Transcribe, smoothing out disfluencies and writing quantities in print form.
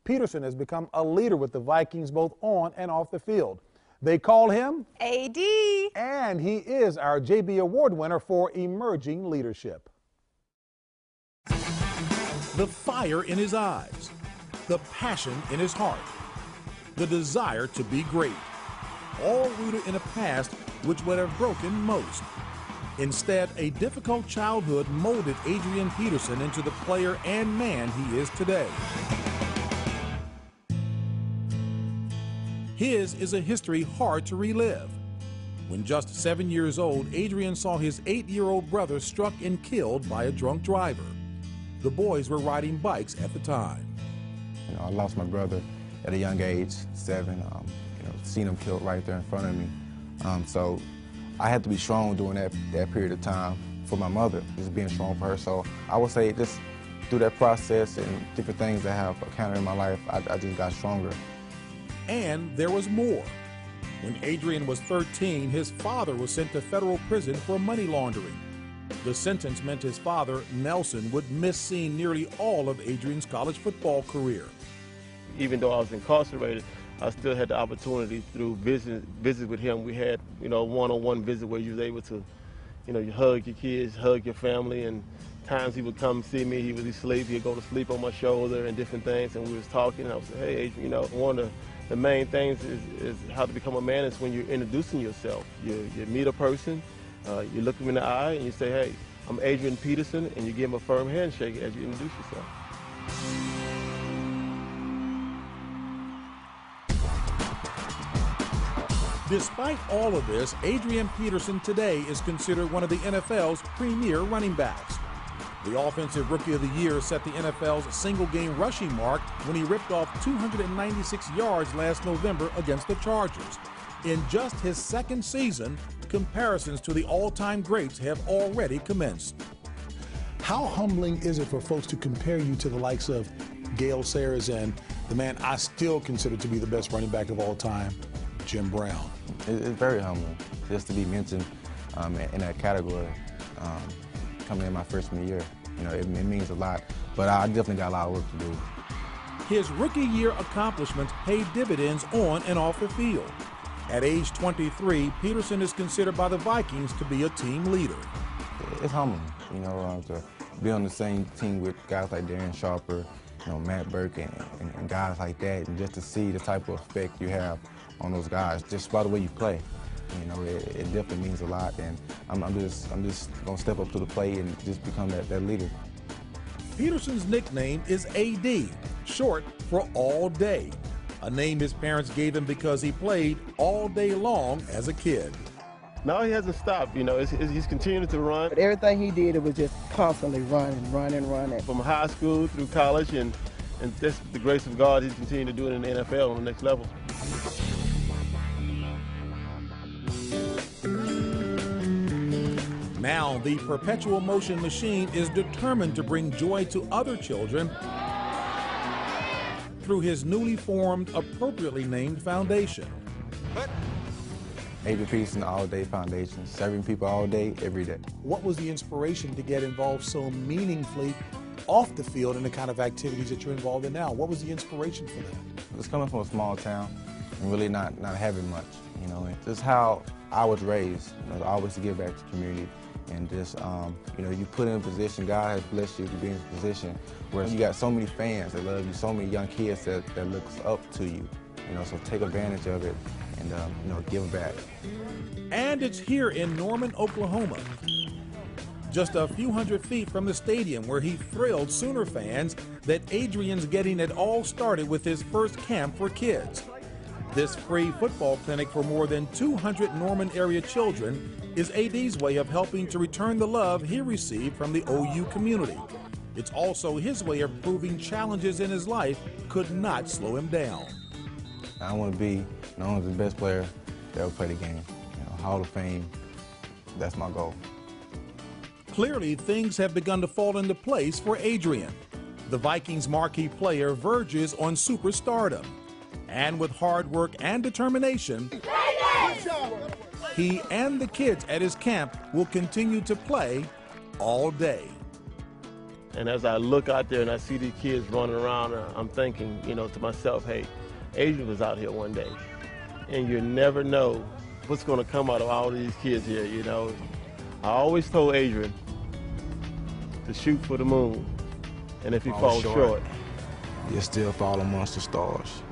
Peterson has become a leader with the Vikings both on and off the field. They call him AD. And he is our JB Award winner for emerging leadership. The fire in his eyes, the passion in his heart, the desire to be great, all rooted in a past which would have broken most. Instead, a difficult childhood molded Adrian Peterson into the player and man he is today. His is a history hard to relive. When just 7 years old, Adrian saw his 8-year-old brother struck and killed by a drunk driver. The boys were riding bikes at the time. I lost my brother at a young age, 7. Seen him killed right there in front of me. So I had to be strong during that period of time for my mother, just being strong for her. So I would say just through that process and different things that have encountered in my life, I just got stronger. And there was more. When Adrian was 13, his father was sent to federal prison for money laundering. The sentence meant his father, Nelson, would miss seeing nearly all of Adrian's college football career. Even though I was incarcerated, I still had the opportunity through visits with him. We had, one-on-one visit where you was able to, you hug your kids, hug your family, and times he would come see me, he would sleep, he'd go to sleep on my shoulder and different things, and we was talking, and I would say, hey, Adrian, one of the main things is how to become a man is when you're introducing yourself. You meet a person, you look them in the eye, and you say, hey, I'm Adrian Peterson, and you give him a firm handshake as you introduce yourself. Despite all of this, Adrian Peterson today is considered one of the NFL's premier running backs. The Offensive Rookie of the Year set the NFL's single-game rushing mark when he ripped off 296 yards last November against the Chargers. In just his second season, comparisons to the all-time greats have already commenced. How humbling is it for folks to compare you to the likes of Gale Sayers and the man I still consider to be the best running back of all time, Jim Brown? It's very humbling just to be mentioned in that category coming in my freshman year. It means a lot, but I definitely got a lot of work to do. His rookie year accomplishments paid dividends on and off the field. At age 23, Peterson is considered by the Vikings to be a team leader. It's humbling, to be on the same team with guys like Darren Sharper, Matt Burke, and guys like that, and just to see the type of effect you have on those guys, just by the way you play. It definitely means a lot, and I'm just gonna step up to the plate and just become that leader. Peterson's nickname is AD, short for all day, a name his parents gave him because he played all day long as a kid. No, he hasn't stopped. He's continuing to run. But everything he did, it was just constantly running. From high school through college, and that's the grace of God, he's continuing to do it in the NFL on the next level. Now, the perpetual motion machine is determined to bring joy to other children through his newly formed, appropriately named foundation. Adrian Peterson All Day Foundation, serving people all day, every day. What was the inspiration to get involved so meaningfully off the field in the kind of activities that you're involved in now? What was the inspiration for that? It was coming from a small town and really not having much, Just how I was raised, always to give back to the community. And just, you put in a position, God has blessed you to be in a position where you got so many fans that love you, so many young kids that looks up to you, so take advantage of it and, give back. And it's here in Norman, Oklahoma, just a few hundred feet from the stadium where he thrilled Sooner fans that Adrian's getting it all started with his first camp for kids. This free football clinic for more than 200 Norman area children is AD's way of helping to return the love he received from the OU community. It's also his way of proving challenges in his life could not slow him down. I want to be known as the best player that ever played the game. Hall of Fame, that's my goal. Clearly, things have begun to fall into place for Adrian. The Vikings' marquee player verges on superstardom. And with hard work and determination, he and the kids at his camp will continue to play all day. And as I look out there and I see these kids running around, I'm thinking, you know, to myself, hey, Adrian was out here one day. And you never know what's going to come out of all these kids here, you know. I always told Adrian to shoot for the moon. And if he falls short, you still fall amongst the stars.